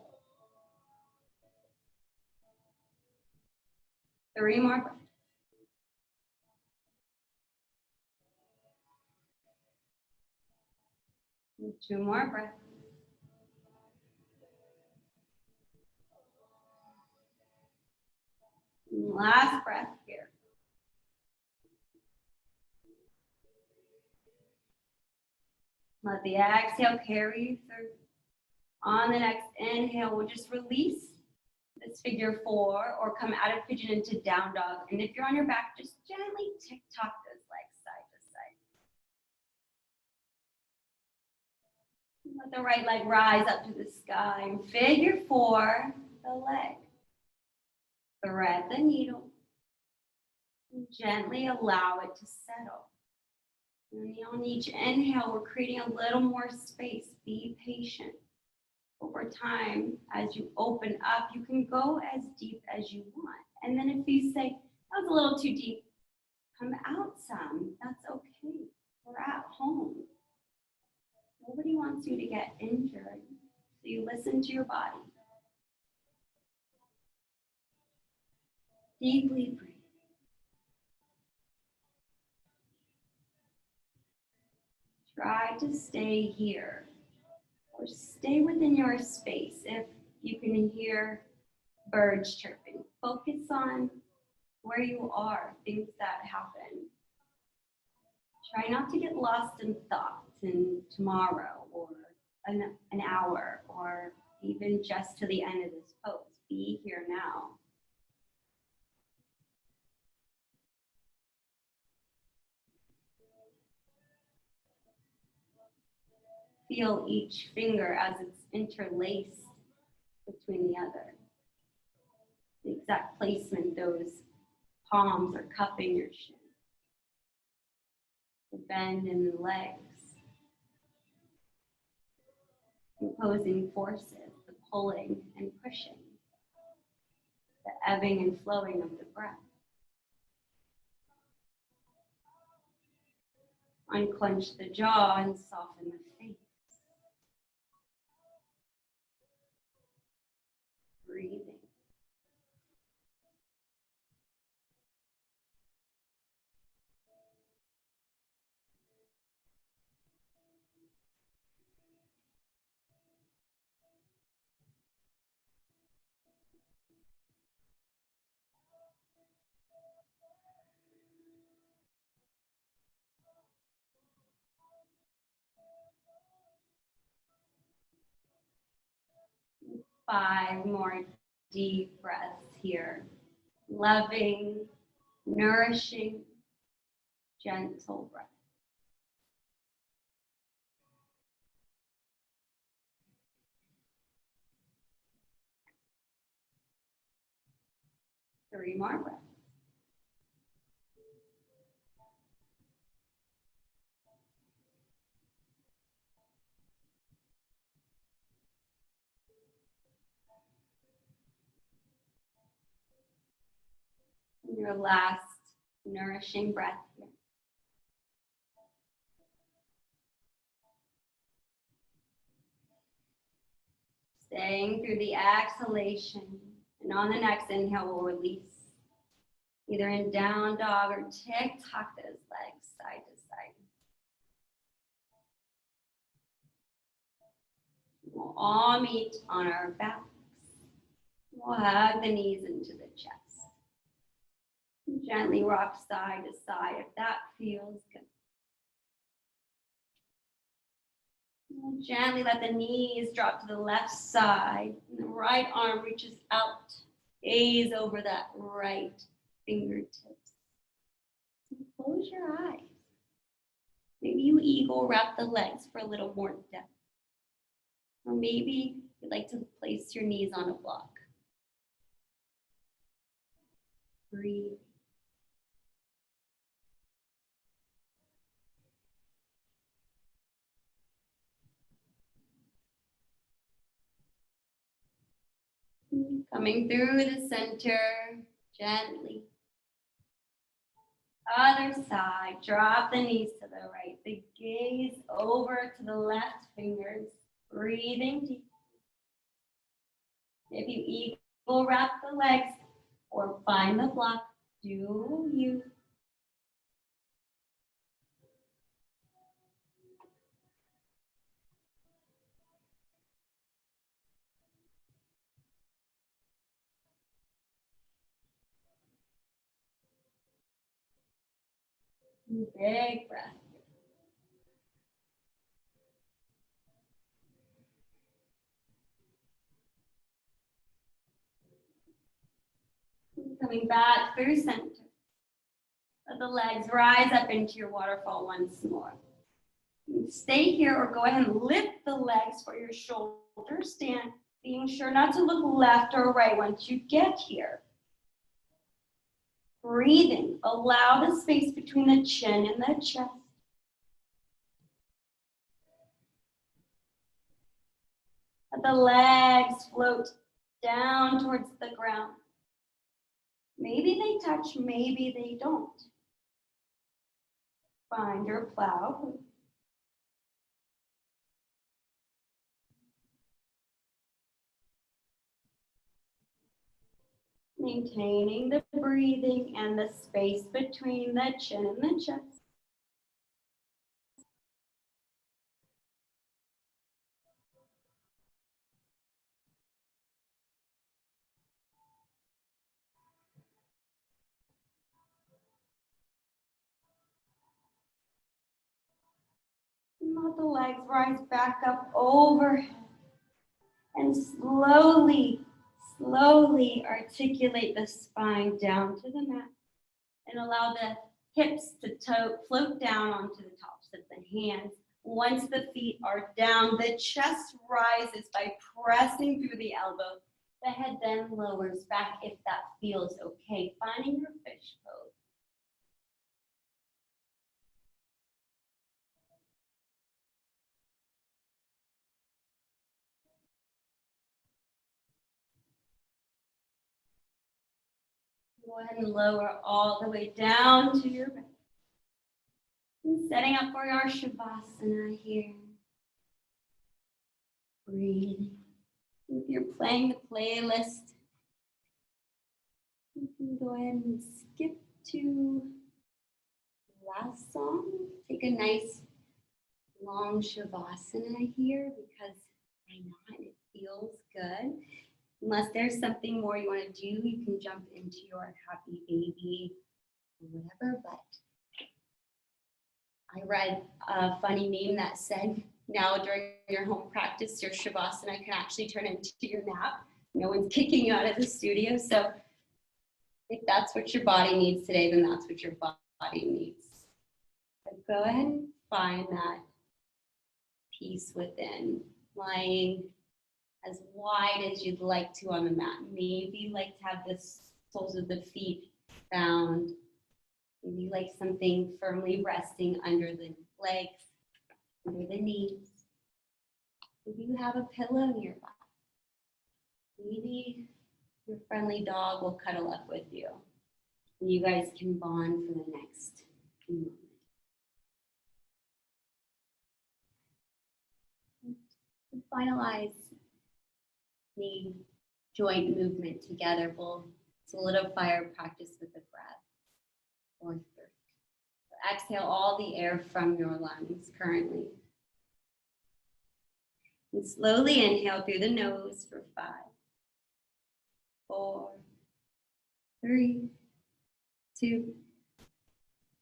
it. 3 more breaths. And 2 more breaths. Last breath here. Let the exhale carry you through. On the next inhale, we'll just release this figure 4 or come out of pigeon into down dog. And if you're on your back, just gently tick-tock those legs side to side. Let the right leg rise up to the sky. And figure 4, the leg. Thread the needle. And gently allow it to settle. And on each inhale, we're creating a little more space. Be patient. Over time, as you open up, you can go as deep as you want. And then if you say, that was a little too deep, come out some. That's okay. We're at home. Nobody wants you to get injured. So you listen to your body. Deeply breathe. Try to stay here or stay within your space. If you can hear birds chirping, focus on where you are, things that happen. Try not to get lost in thoughts in tomorrow or an hour or even just to the end of this pose. Be here now. Feel each finger as it's interlaced between the other. The exact placement those palms are cupping your shin. The bend in the legs. Opposing forces, the pulling and pushing. The ebbing and flowing of the breath. Unclench the jaw and soften the face. Breathing. Five more deep breaths here. Loving, nourishing, gentle breath. 3 more breaths. And your last nourishing breath here. Staying through the exhalation, and on the next inhale, we'll release. Either in down dog or tick-tock those legs side to side. We'll all meet on our backs. We'll hug the knees into the chest. Gently rock side to side if that feels good. We'll gently let the knees drop to the left side, and the right arm reaches out. Gaze over that right fingertips. And close your eyes. Maybe you eagle wrap the legs for a little more depth. Or maybe you'd like to place your knees on a block. Breathe. Coming through the center, gently. Other side, drop the knees to the right. The gaze over to the left fingers. Breathing deep. If you eagle wrap the legs or find the block, do you. Big breath. Coming back through center. Let the legs rise up into your waterfall once more. Stay here or go ahead and lift the legs for your shoulder stand, being sure not to look left or right once you get here. Breathing, allow the space between the chin and the chest. Let the legs float down towards the ground. Maybe they touch, maybe they don't. Find your plow. Maintaining the breathing and the space between the chin and the chest. And let the legs rise back up overhead. And slowly articulate the spine down to the mat. And allow the hips to float down onto the tops of the hands. Once the feet are down, the chest rises by pressing through the elbow. The head then lowers back if that feels okay. Finding your fish pose. Go ahead and lower all the way down to your back. And setting up for our Shavasana here. Breathing. If you're playing the playlist, you can go ahead and skip to the last song. Take a nice long Shavasana here because why not? It feels good. Unless there's something more you want to do, you can jump into your happy baby or whatever. But I read a funny meme that said, now during your home practice, your Shavasana can actually turn into your nap. No one's kicking you out of the studio. So if that's what your body needs today, then that's what your body needs. So go ahead and find that peace within, lying as wide as you'd like to on the mat. Maybe you like to have this soles of the feet found. Maybe you like something firmly resting under the legs, under the knees. Maybe you have a pillow nearby. Maybe your friendly dog will cuddle up with you. And you guys can bond for the next few moments. To finalize the joint movement together, we'll solidify our practice with the breath. Or third. Exhale all the air from your lungs currently. And slowly inhale through the nose for 5, 4, 3, 2,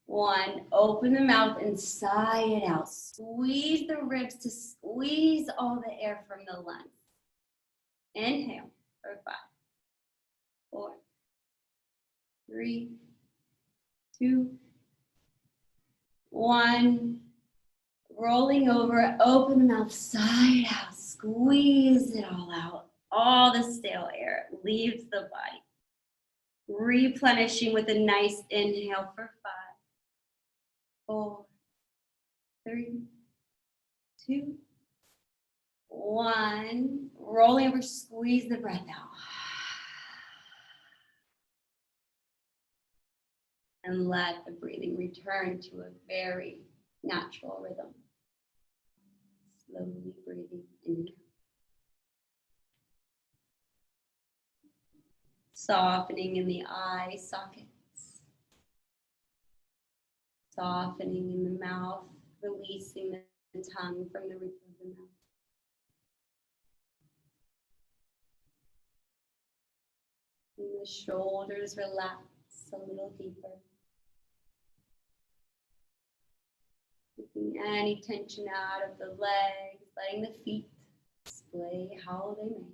1. Open the mouth and sigh it out. Squeeze the ribs to squeeze all the air from the lungs. Inhale for 5, 4, 3, 2, 1. Rolling over, open the mouth, sigh it out, squeeze it all out. All the stale air leaves the body. Replenishing with a nice inhale for 5, 4, 3, 2, 1. Rolling over, squeeze the breath out. And let the breathing return to a very natural rhythm. Slowly breathing in. Softening in the eye sockets. Softening in the mouth, releasing the tongue from the roof of the mouth. And the shoulders relax a little deeper. Taking any tension out of the legs, letting the feet display how they may.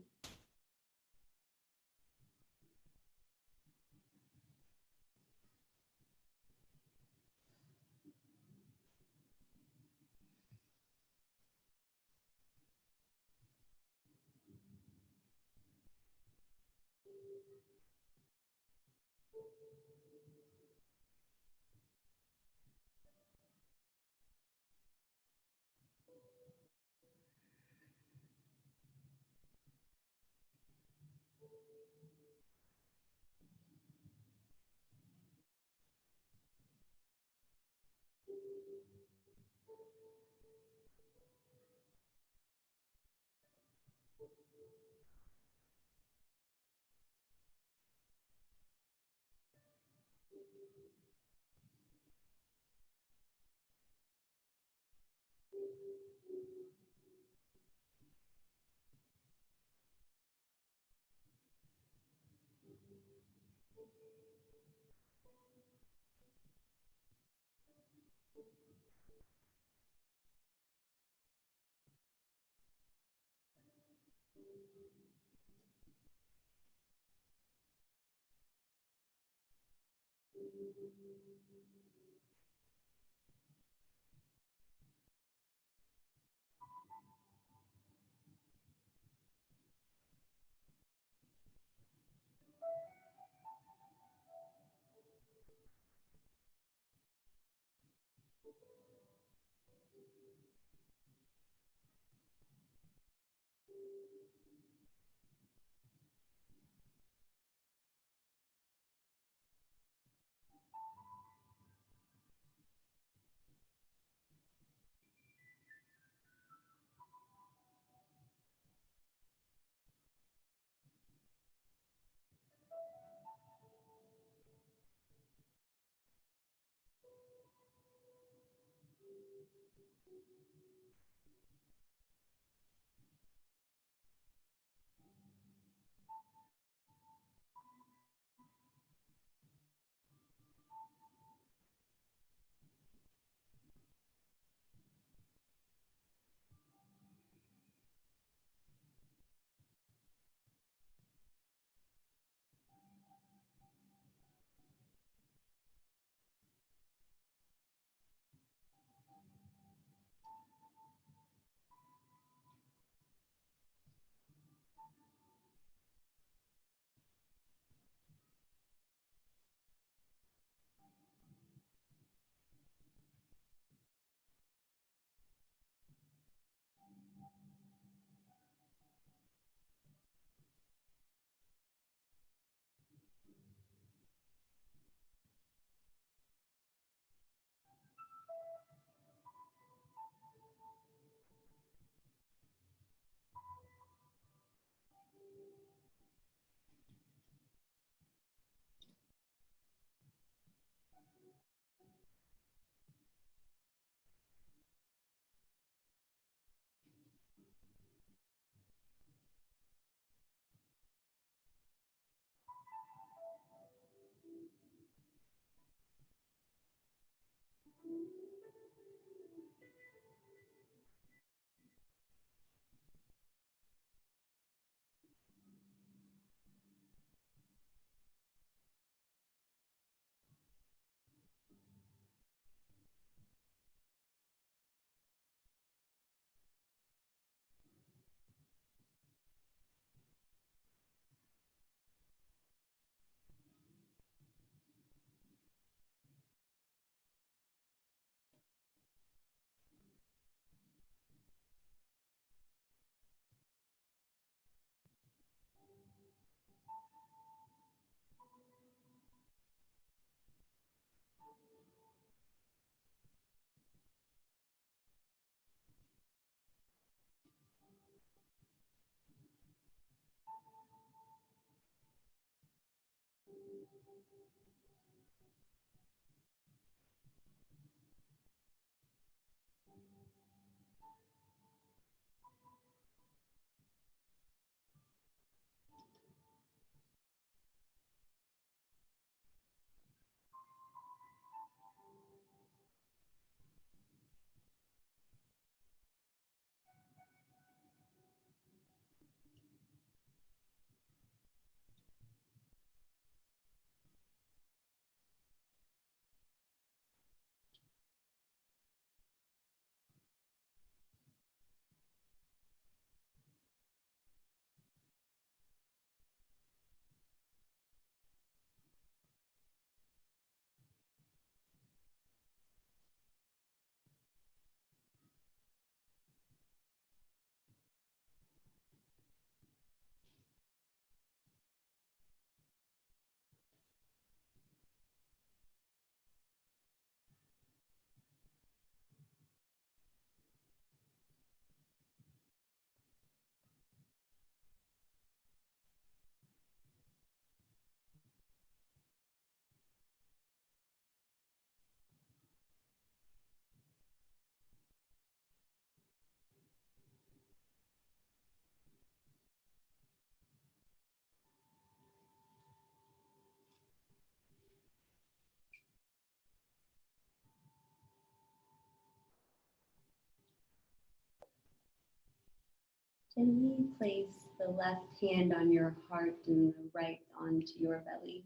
Gently place the left hand on your heart and the right onto your belly.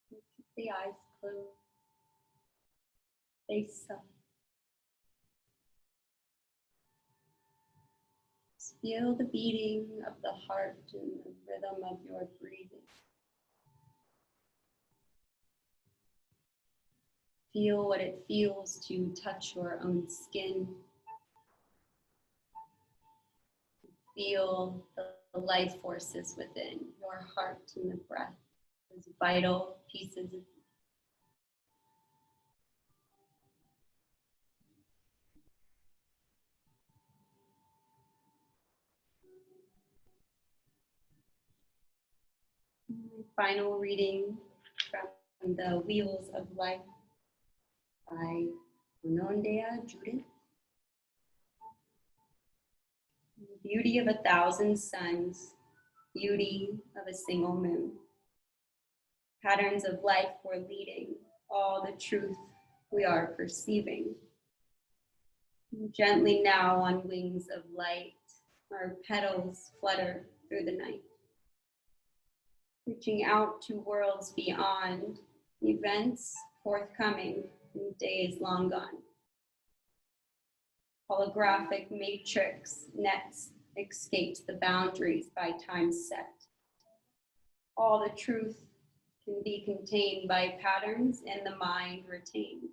Keep the eyes closed. Face up. Feel the beating of the heart and the rhythm of your breathing. Feel what it feels to touch your own skin. Feel the life forces within your heart and the breath, those vital pieces of final reading from The Wheels of Life by Onondea Judith. Beauty of 1,000 suns, beauty of a single moon. Patterns of life we're leading, all the truth we are perceiving. Gently now on wings of light, our petals flutter through the night. Reaching out to worlds beyond, events forthcoming in days long gone. Holographic matrix nets escapes the boundaries by time set. All the truth can be contained by patterns in the mind retained.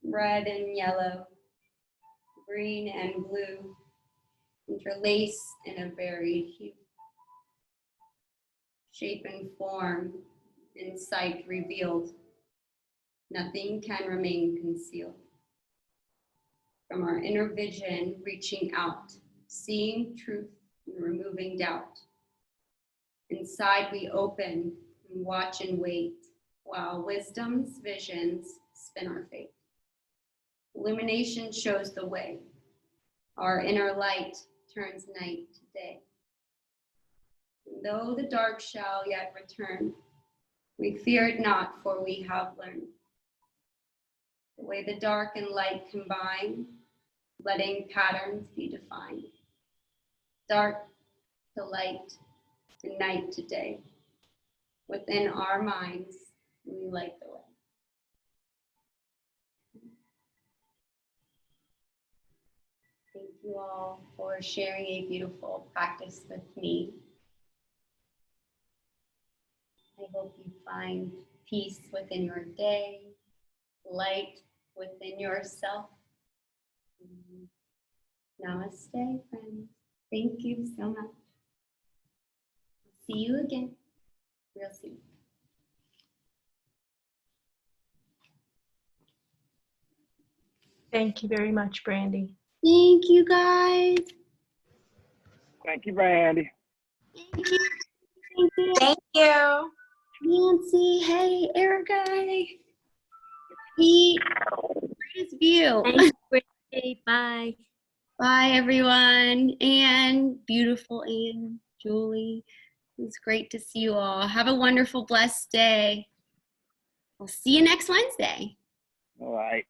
Red and yellow, green and blue, interlace in a varied hue. Shape and form, insight revealed, nothing can remain concealed. From our inner vision, reaching out, seeing truth and removing doubt. Inside we open and watch and wait, while wisdom's visions spin our fate. Illumination shows the way. Our inner light turns night to day. And though the dark shall yet return, we fear it not, for we have learned the way the dark and light combine, letting patterns be defined. Dark to light, and night to day. Within our minds, we light the way. Thank you all for sharing a beautiful practice with me. I hope you find peace within your day, light within yourself. Namaste, friends. Thank you so much. See you again real soon. Thank you very much, Brandi. Thank you, guys. Thank you, Brandi. Thank you. Thank you. Thank you. Nancy. Hey, Erica. Pete. Greatest view. Thanks, Brittany. Bye. Bye, everyone. Anne, beautiful Anne, Julie. It was great to see you all. Have a wonderful, blessed day. We'll see you next Wednesday. All right.